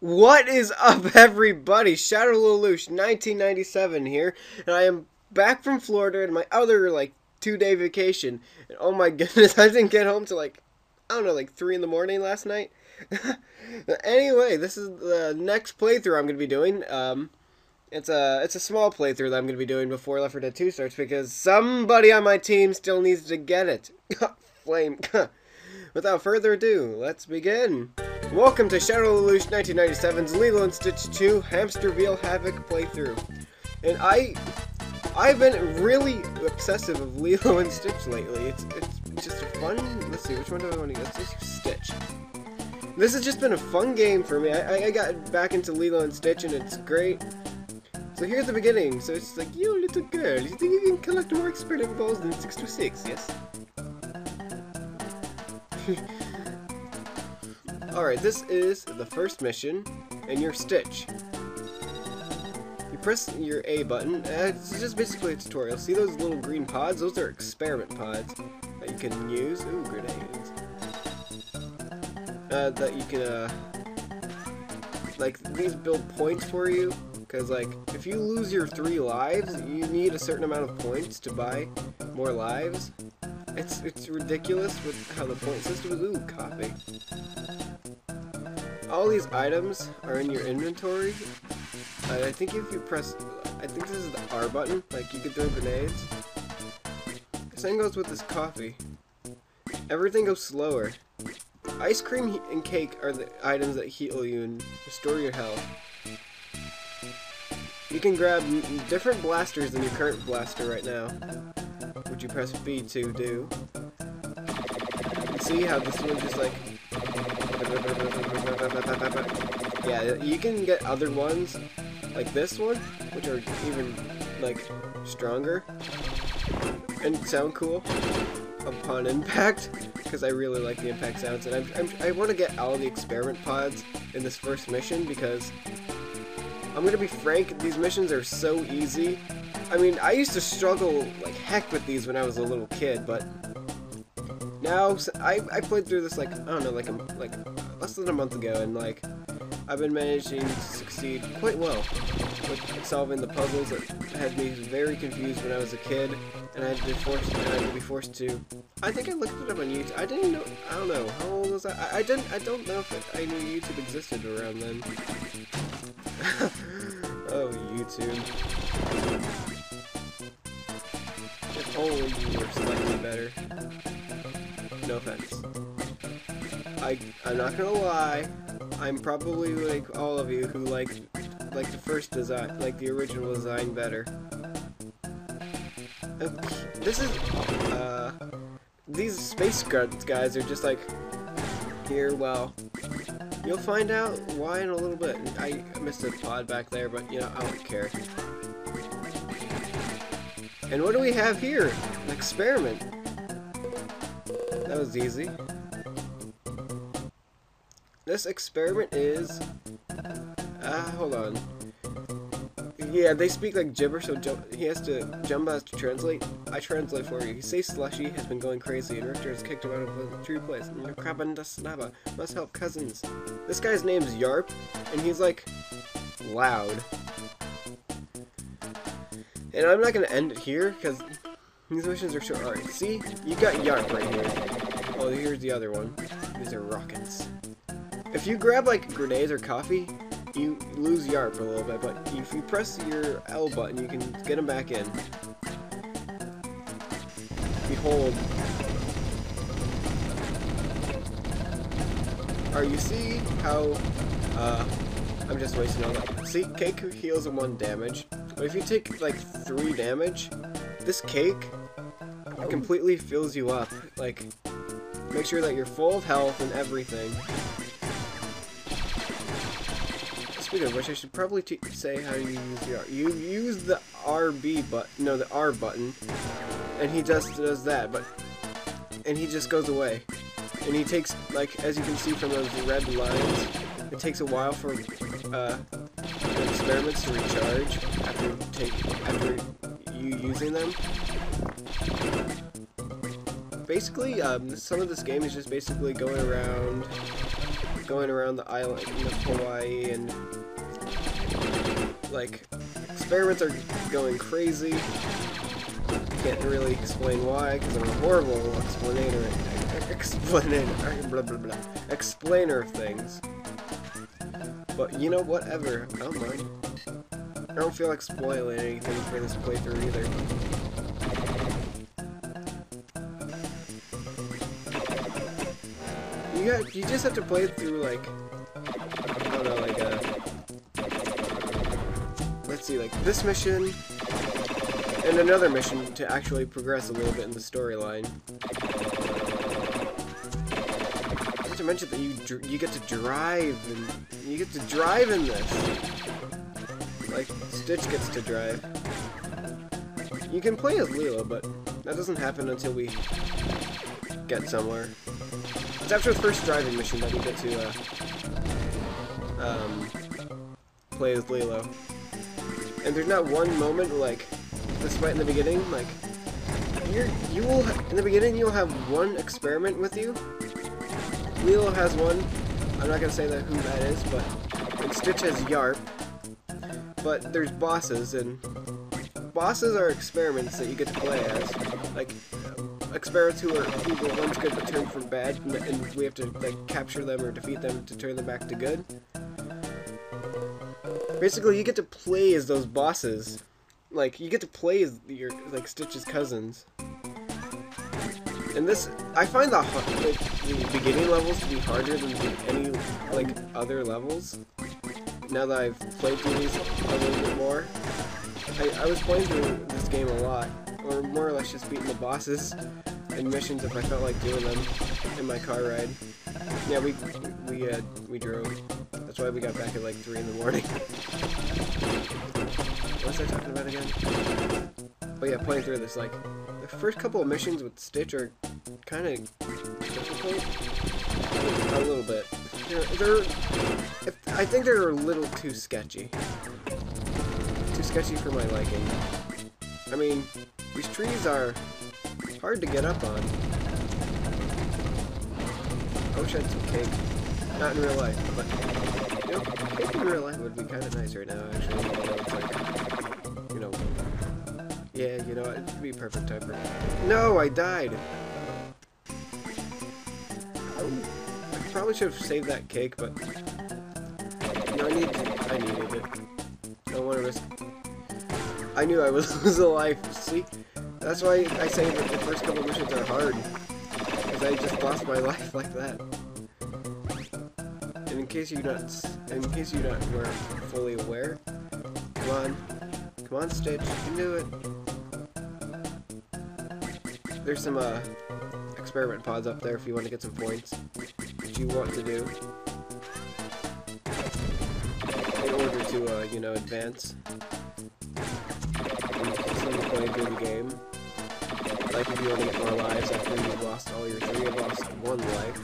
What is up, everybody? Shadow Lelouch, 1997 here, and I am back from Florida in my other, 2-day vacation. And oh my goodness, I didn't get home till, I don't know, 3 in the morning last night. Anyway, this is the next playthrough I'm going to be doing. It's a small playthrough that I'm going to be doing before Left 4 Dead 2 starts, because somebody on my team still needs to get it. Flame. Without further ado, let's begin. Welcome to Shadow Lelouch 1997's Lilo and Stitch 2 Hamsterville Havoc playthrough. And I've been really obsessive of Lilo and Stitch lately. It's just a fun. Let's see, which one do I want to get? Let's do Stitch. This has just been a fun game for me. I got back into Lilo and Stitch and it's great. So here's the beginning. So it's like, you little girl, you think you can collect more experiment balls than 626, yes? Alright, this is the first mission, and you're Stitch. You press your A button, it's just basically a tutorial. See those little green pods? Those are experiment pods that you can use. Ooh, grenades. That you can, these build points for you. Because, if you lose your 3 lives, you need a certain amount of points to buy more lives. It's ridiculous with how the point system is. Ooh, coffee. All these items are in your inventory. I think if you press, I think this is the R button, you could throw grenades. Same goes with this coffee. Everything goes slower. Ice cream and cake are the items that heal you and restore your health. You can grab different blasters than your current blaster right now, which you press B to do. You see how this one just yeah, you can get other ones, like this one, which are even, stronger, and sound cool upon impact, because I really like the impact sounds, and I want to get all the experiment pods in this first mission, because, I'm going to be frank, these missions are so easy. I mean, I used to struggle like heck with these when I was a little kid, but now, I played through this, I don't know, less than a month ago, and, I've been managing to succeed quite well with solving the puzzles that had me very confused when I was a kid, and I had to be forced to. I think I looked it up on YouTube. I didn't know. I don't know. How old was I? I don't know if I knew YouTube existed around then. Oh, YouTube. If only you were slightly better. No offense. I'm not gonna lie. I'm probably like all of you who like the first design, the original design better. This is these space guys are just here. Well, you'll find out why in a little bit. I missed a pod back there, but I don't care. And what do we have here? An experiment. That was easy. This experiment is, hold on. Yeah, they speak gibberish, so Jumba has to translate. I translate for you. He says Slushy has been going crazy, and Richter has kicked him out of the true place. Krabanda Snaba must help cousins. This guy's name's Yarp, and he's, loud. And I'm not gonna end it here, because these missions are short. Alright, see? You got Yarp right here. Oh, here's the other one. These are rockets. If you grab, grenades or coffee, you lose Yarp a little bit, but if you press your L button, you can get him back in. Behold. Alright, you see how, I'm just wasting all that. See, cake heals him 1 damage, but if you take, 3 damage, this cake completely fills you up. Make sure that you're full of health and everything. Speaking of which, I should probably say how you use the R. You use the RB button, no, the R button, and he just does that, and he just goes away. And he takes, as you can see from those red lines, it takes a while for the experiments to recharge after you using them. Basically, some of this game is just basically going around going around the island of Hawaii, and like experiments are going crazy. Can't really explain why because I'm a horrible explainer of things. But you know, whatever. I don't mind. I don't feel like spoiling anything for this playthrough either. You just have to play it through, like, I don't know, like let's see, like this mission and another mission to actually progress a little bit in the storyline. Not to mention that you get to drive, and you get to drive in this. Like Stitch gets to drive. You can play as Lilo, but that doesn't happen until we get somewhere. It's after the first driving mission that we get to play as Lilo. And there's not one moment, like, despite in the beginning, like, in the beginning you'll have one experiment with you. Lilo has one. I'm not gonna say that who that is, and Stitch has Yarp. But there's bosses, and bosses are experiments that you get to play as, like experiments who were once good but turned from bad, and we have to like capture them or defeat them to turn them back to good. Basically, you get to play as those bosses. Like, you get to play as your, like, Stitch's cousins. And this, I find the beginning levels to be harder than any, like, other levels. Now that I've played through these a little bit more. I was playing through this game a lot. Or more or less just beating the bosses and missions if I felt like doing them in my car ride. Yeah, we drove. That's why we got back at like 3 in the morning. What was I talking about again? But yeah, playing through this, like, the first couple of missions with Stitch are kind of difficult. A little bit. I think they're a little too sketchy. Too sketchy for my liking. I mean, these trees are hard to get up on. I wish I had some cake. Not in real life, but, you know, cake in real life would be kind of nice right now, actually. You know, it's like, you know, yeah, you know, it'd be perfect time for it. No, I died! I probably should have saved that cake, but, you know, I needed it. I don't want to risk. I knew I would lose a life. See? That's why I say that the first couple missions are hard. Because I just lost my life like that. And in case you're not were fully aware, come on, Stitch, you can do it. There's some experiment pods up there if you want to get some points, which you want to do in order to you know, advance. Play through the game. Like if you want to get more lives after you've lost all your 3, you've lost 1 life.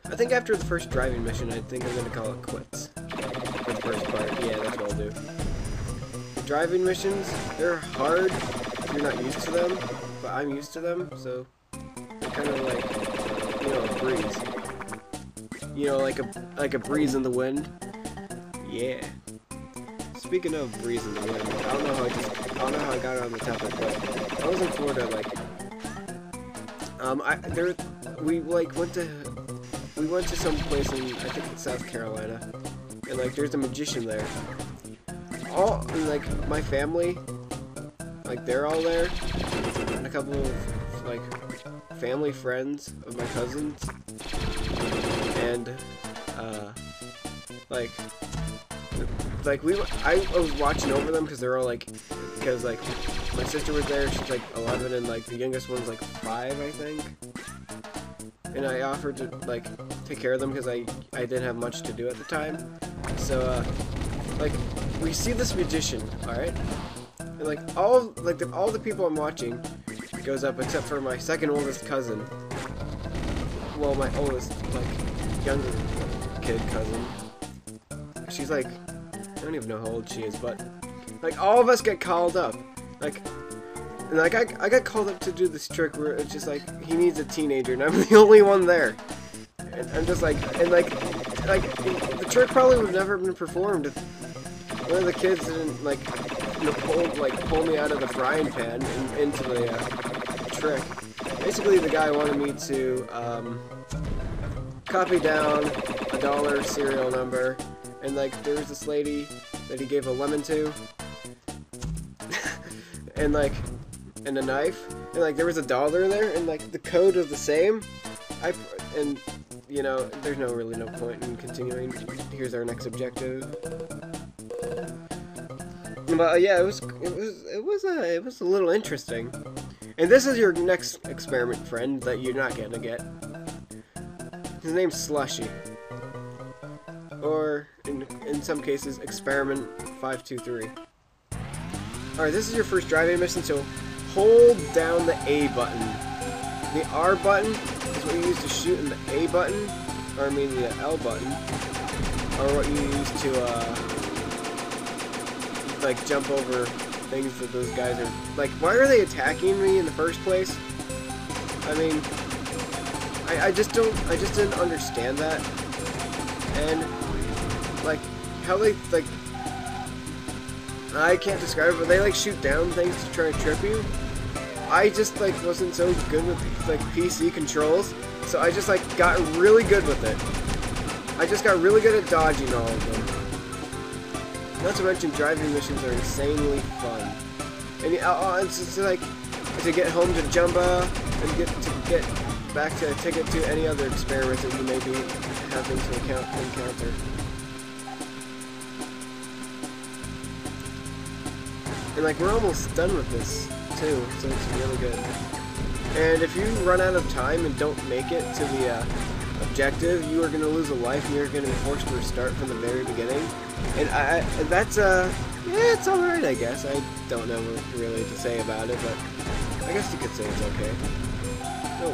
I think after the first driving mission, I think I'm going to call it quits. For the first part, yeah, that's what I'll do. The driving missions, they're hard if you're not used to them, but I'm used to them, so they're kind of like, you know, a breeze. You know, like a breeze in the wind. Yeah. Speaking of breeze in the wind, I don't know how I got on the topic, but I was in Florida, like, we went to some place in, I think it's South Carolina, and like, there's a magician there. Like, my family, like, they're all there, and a couple of, like, family friends of my cousins, and, I was watching over them because they're all like, my sister was there, she's like 11, and like the youngest one's like 5, I think. And I offered to like take care of them because I didn't have much to do at the time. So like, we see this magician, all right, and like all the people I'm watching goes up except for my second oldest cousin. Well, my oldest, like, younger kid cousin. She's like, I don't even know how old she is, but like all of us get called up. Like, And like I got called up to do this trick where it's just like he needs a teenager, and I'm the only one there. And I'm just like, the trick probably would have never been performed if one of the kids didn't like, pull me out of the frying pan and into the trick. Basically, the guy wanted me to copy down a dollar serial number, and like there was this lady that he gave a lemon to, and like, and a knife, and like there was a dollar in there, and like the code was the same. And you know, there's really no point in continuing. Here's our next objective. But yeah, it was a little interesting. And this is your next experiment friend that you're not gonna get. His name's Slushy, or in some cases, Experiment 523. All right, this is your first driving mission, so hold down the A button. The R button is what you use to shoot, and the A button, or I mean the L button, are what you use to like jump over things that those guys are like. Why are they attacking me in the first place? I mean, I just didn't understand that, and like how they like. I can't describe it, but they like shoot down things to try and trip you. I just like wasn't so good with like PC controls, so I just like got really good with it. I just got really good at dodging all of them. Not to mention, driving missions are insanely fun, and it's just like to get home to Jumba and get back to a ticket to any other experiments that you may be having to encounter. And like we're almost done with this too, so it's really good. And if you run out of time and don't make it to the objective, you are going to lose a life, and you're going to be forced to restart from the very beginning. And that's yeah, it's alright, I guess. I don't know what really to say about it, but I guess you could say it's okay. Oh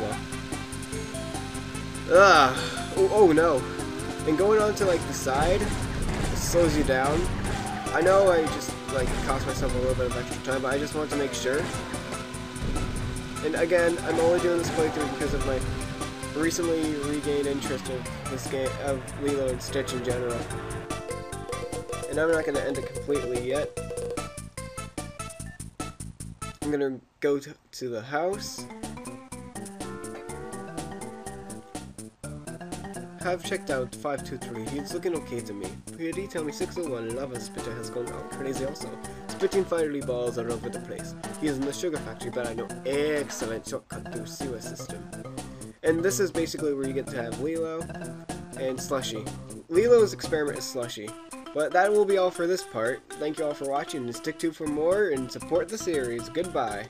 well. Oh no. And going on to like the side, it slows you down. I know I just like cost myself a little bit of extra time, but I just want to make sure. And again, I'm only doing this playthrough because of my recently regained interest of this game, of Lilo and Stitch in general. And I'm not going to end it completely yet. I'm going to go to the house. I've checked out 523. He's looking okay to me. He did tell me 601 and Lava Spitter has gone out crazy also. Spitting fiery balls all over the place. He is in the sugar factory, but I know excellent shortcut through sewer system. And this is basically where you get to have Lilo and Slushy. Lilo's experiment is Slushy. But that will be all for this part. Thank you all for watching, and stick tuned for more and support the series. Goodbye.